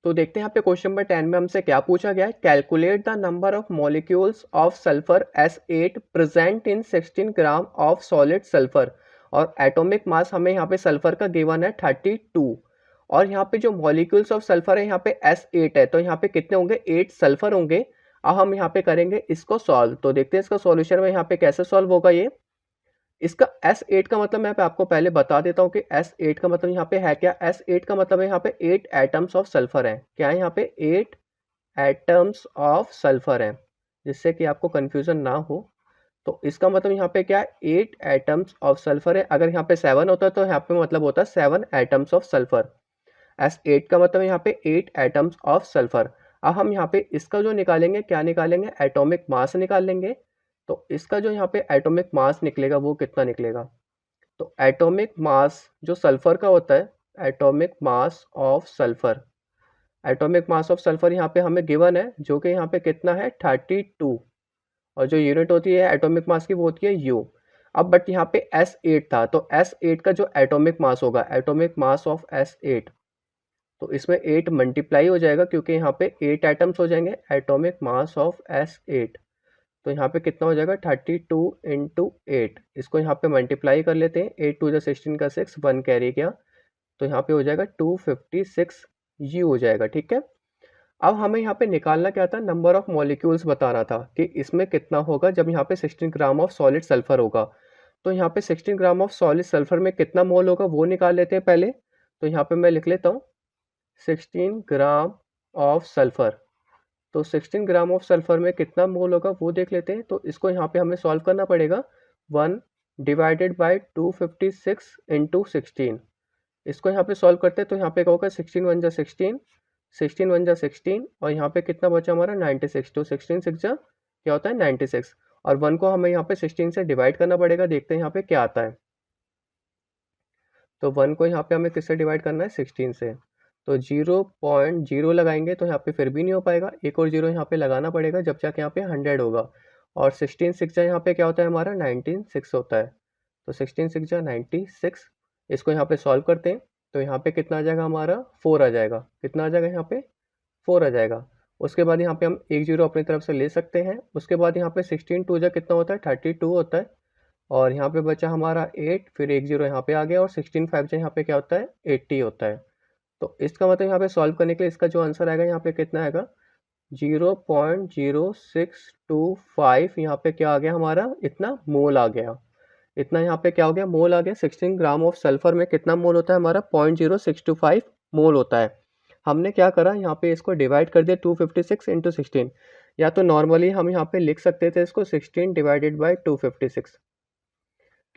तो देखते हैं यहाँ पे क्वेश्चन नंबर 10 में हमसे क्या पूछा गया है। Calculate the number of molecules of sulphur S8 present in 16 gram of solid sulphur. और एटॉमिक मास हमें यहाँ पे सल्फर का गिवन है 32। और यहाँ पे जो मॉलिक्यूल्स ऑफ सल्फर है यहाँ पे S8 है, तो यहाँ पे कितने होंगे, 8 सल्फर होंगे। अब हम यहाँ पे करेंगे इसको सॉल्व। तो देखते हैं इसका सॉल्यूशन में यहाँ पे कैसे सॉल्व होगा ये। इसका S8 का मतलब मैं आपको पहले बता देता हूँ कि S8 का मतलब यहाँ पे है क्या। S8 का मतलब है यहाँ पे 8 एटम्स ऑफ सल्फर है। क्या है यहाँ पे, 8 एटम्स ऑफ सल्फर है, जिससे कि आपको कंफ्यूजन ना हो। तो इसका मतलब यहाँ पे क्या है, 8 एटम्स ऑफ सल्फर है। अगर यहाँ पे 7 होता तो यहाँ पे मतलब होता 7 एटम्स ऑफ सल्फर। S8 का मतलब यहाँ पे 8 एटम्स ऑफ सल्फर। अब हम यहाँ पे इसका जो निकालेंगे, क्या निकालेंगे, एटॉमिक मास निकाल लेंगे। तो इसका जो यहाँ पे एटॉमिक मास निकलेगा वो कितना निकलेगा। तो एटॉमिक मास जो सल्फर का होता है, atomic mass of sulphur, atomic mass of sulphur यहाँ पे हमें गिवन है, जो कि यहाँ पे कितना है 32। और जो यूनिट होती है एटॉमिक मास की वो होती है यू। अब बट यहाँ पे S8 था, तो S8 का जो एटॉमिक मास होगा, एटॉमिक मास ऑफ S8, तो इसमें 8 मल्टीप्लाई हो जाएगा क्योंकि यहाँ पे 8 एटम्स हो जाएंगे। एटॉमिक मास ऑफ S8, तो यहाँ पे कितना हो जाएगा 32 इंटू 8। इसको यहाँ पे मल्टीप्लाई कर लेते हैं, 8 टू द 16 का 6, 1 कैरी किया, तो यहाँ पे हो जाएगा 256 यू हो जाएगा। ठीक है। अब हमें यहाँ पे निकालना क्या था, नंबर ऑफ मॉलिक्यूल्स बताना था कि इसमें कितना होगा जब यहाँ पे 16 ग्राम ऑफ सॉलिड सल्फर होगा। तो यहाँ पे 16 ग्राम ऑफ सॉलिड सल्फर में कितना मोल होगा वो निकाल लेते हैं पहले। तो यहाँ पे मैं लिख लेता हूँ 16 ग्राम ऑफ सल्फर। तो 16 ग्राम ऑफ सल्फर में कितना मोल होगा वो देख लेते हैं। तो इसको यहाँ पे हमें सॉल्व करना पड़ेगा, 1 डिवाइडेड बाई 256 इंटू 16। इसको यहाँ पे सॉल्व करते हैं तो यहाँ पे क्या होगा, 16 वन जा 16, 16 वन जा 16, और यहाँ पे कितना बचा हमारा 96। तो 16 सिक्स जा क्या होता है 96, और 1 को हमें यहाँ पे 16 से डिवाइड करना पड़ेगा। देखते हैं यहाँ पे क्या आता है। तो 1 को यहाँ पे हमें किससे डिवाइड करना है, 16 से। तो 0.0 लगाएंगे तो यहाँ पे फिर भी नहीं हो पाएगा, एक और 0 यहाँ पे लगाना पड़ेगा जब जाके यहाँ पे 100 होगा। और 16 सिक्स जा यहाँ पे क्या होता है हमारा 96 होता है। तो 16 सिक्स जा 96। इसको यहाँ पे सॉल्व करते हैं तो यहाँ पे कितना आ जाएगा हमारा 4 आ जाएगा। कितना आ जाएगा यहाँ पे 4 आ जाएगा। उसके बाद यहाँ पे हम एक 0 अपनी तरफ से ले सकते हैं। उसके बाद यहाँ पे 16 टू जा कितना होता है 32 होता है। और यहाँ पे बचा हमारा 8, फिर एक 0 यहाँ पे आ गया, और 16 5 जा यहाँ पे क्या होता है 80 होता है। तो इसका मतलब यहाँ पे सॉल्व करने के लिए इसका जो आंसर आएगा यहाँ पे कितना आएगा 0.0625। यहाँ पे क्या आ गया हमारा, इतना मोल आ गया। इतना यहाँ पे क्या हो गया, मोल आ गया। 16 ग्राम ऑफ सल्फर में कितना मोल होता है हमारा, 0.0625 मोल होता है। हमने क्या करा, यहाँ पे इसको डिवाइड कर दिया 256 इंटू 16। या तो नॉर्मली हम यहाँ पे लिख सकते थे इसको 16 डिवाइडेड बाई 256,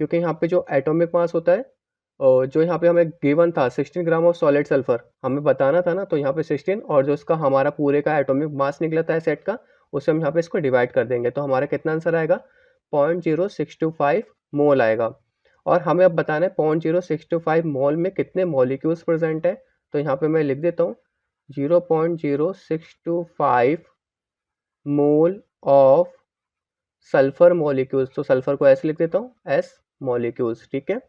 क्योंकि यहाँ पे जो एटॉमिक मास होता है, और जो यहाँ पे हमें गिवन था 16 ग्राम ऑफ सॉलिड सल्फर हमें बताना था ना, तो यहाँ पे 16 और जो इसका हमारा पूरे का एटॉमिक मास निकला था सेट का, उससे हम यहाँ पे इसको डिवाइड कर देंगे। तो हमारा कितना आंसर आएगा 0.0625 मोल आएगा। और हमें अब बताना है 0.0625 मोल में कितने मॉलिक्यूल्स प्रेजेंट है। तो यहाँ पे मैं लिख देता हूँ 0.0625 मोल ऑफ सल्फर मॉलिक्यूल्स। तो सल्फर को ऐसे लिख देता हूँ एस मॉलिक्यूल्स। ठीक है।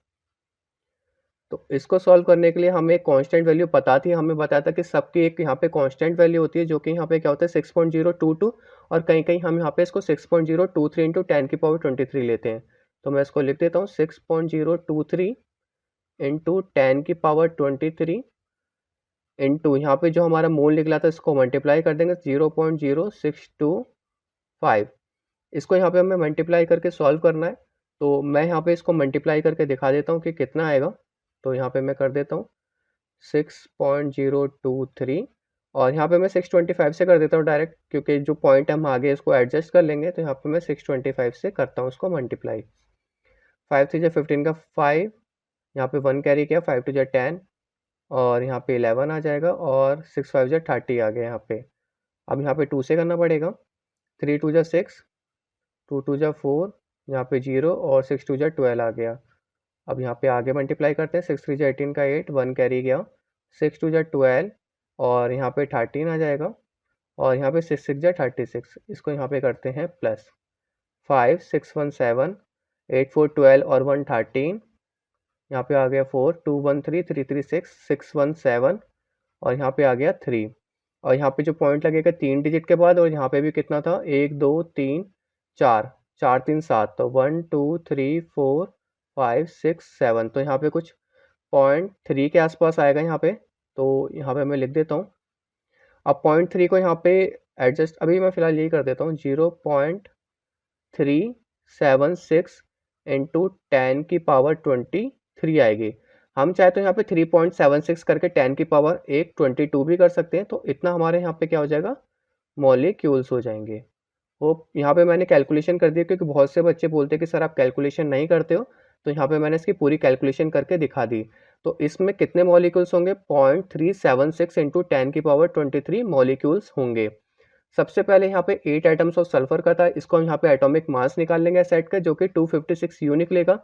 तो इसको सॉल्व करने के लिए हमें कांस्टेंट वैल्यू पता थी, हमें बताया था कि सबकी एक यहाँ पे कांस्टेंट वैल्यू होती है, जो कि यहाँ पे क्या होता है 6.022, और कहीं कहीं हम यहाँ पे इसको 6.023 इंटू 10 की पावर 23 लेते हैं। तो मैं इसको लिख देता हूँ 6.023 इंटू 10 की पावर 23 इंटू यहाँ पे जो हमारा मोल निकला था इसको मल्टीप्लाई कर देंगे 0.0625। इसको यहाँ पे हमें मल्टीप्लाई करके सॉल्व करना है। तो मैं यहाँ पे इसको मल्टीप्लाई करके दिखा देता हूँ कि कितना आएगा। तो यहाँ पे मैं कर देता हूँ 6.023, और यहाँ पे मैं 625 से कर देता हूँ डायरेक्ट, क्योंकि जो पॉइंट हम आगे इसको एडजस्ट कर लेंगे। तो यहाँ पे मैं 625 से करता हूँ उसको मल्टीप्लाई। 5 3 15 का 5, यहाँ पे 1 कैरी किया, 5 2 10, और यहाँ पे 11 आ जाएगा, और 6 5 30 आ गया यहाँ पे। अब यहाँ पे 2 से करना पड़ेगा, 3 2 6, 2 2 4, यहाँ पे 0, और 6 2 12 आ गया। अब यहाँ पे आगे मल्टीप्लाई करते हैं, 6 3 18 का 8, 1 कैरी गया, 6 2 12, और यहाँ पे 13 आ जाएगा, और यहाँ पे 6 6 36। इसको यहाँ पे करते हैं प्लस 5 6 1 7, 8 4 12, और 1 13, यहाँ पे आ गया 4 2 1 3 3 3 6 6 1 7, और यहाँ पे आ गया 3। और यहाँ पे जो पॉइंट लगेगा 3 डिजिट के बाद, और यहाँ पे भी कितना था 1 2 3 4, 4 3 7, तो 1 2 3 4 5 6 7, तो यहाँ पे कुछ 0.3 के आसपास आएगा यहाँ पे। तो यहाँ पे मैं लिख देता हूँ। अब 0.3 को यहाँ पे एडजस्ट, अभी मैं फिलहाल यही कर देता हूँ, 0.376 इंटू 10 की पावर 23 आएगी। हम चाहे तो यहाँ पे 3.76 करके 10 की पावर 22 भी कर सकते हैं, तो इतना हमारे यहाँ पे क्या हो जाएगा, मॉलिक्यूल्स हो जाएंगे। होप यहाँ पे मैंने कैलकुलेशन कर दिया, क्योंकि बहुत से बच्चे बोलते हैं कि सर आप कैलकुलेशन नहीं करते हो, तो यहाँ पे मैंने इसकी पूरी कैलकुलेशन करके दिखा दी। तो इसमें कितने मॉलिक्यूल्स होंगे, 0.376 इंटू 10 की पावर 23 मॉलिक्यूल्स होंगे। सबसे पहले यहाँ पे 8 एटम्स ऑफ सल्फर का था, इसको हम यहाँ पे एटॉमिक मास निकाल लेंगे सेट का, जो कि 256 यू निकलेगा।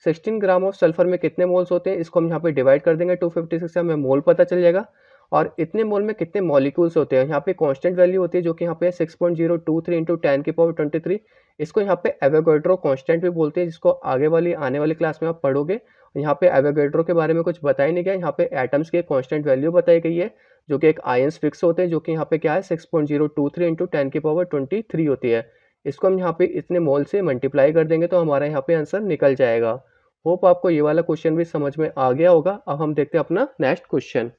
16 ग्राम ऑफ सल्फर में कितने मोल्स होते हैं, इसको हम यहाँ पे डिवाइड कर देंगे 256 से, हमें मोल पता चल जाएगा। और इतने मोल में कितने मॉलिक्यूल्स होते हैं, यहाँ पे कांस्टेंट वैल्यू होती है, जो कि यहाँ पे 6.023 इंटू 10 की पावर 23। इसको यहाँ पे एवोगैड्रो कांस्टेंट भी बोलते हैं, जिसको आने वाली क्लास में आप पढ़ोगे। यहाँ पे एवोगैड्रो के बारे में कुछ बताया नहीं गया, यहाँ पे एटम्स की कांस्टेंट वैल्यू बताई गई है, जो कि एक आयंस फिक्स होते हैं, जो कि यहाँ पे क्या है 6.023 इंटू 10 की पावर 23 होती है। इसको हम यहाँ पे इतने मोल से मल्टीप्लाई कर देंगे, तो हमारा यहाँ पे आंसर निकल जाएगा। होप आपको ये वाला क्वेश्चन भी समझ में आ गया होगा। अब हम देखते हैं अपना नेक्स्ट क्वेश्चन।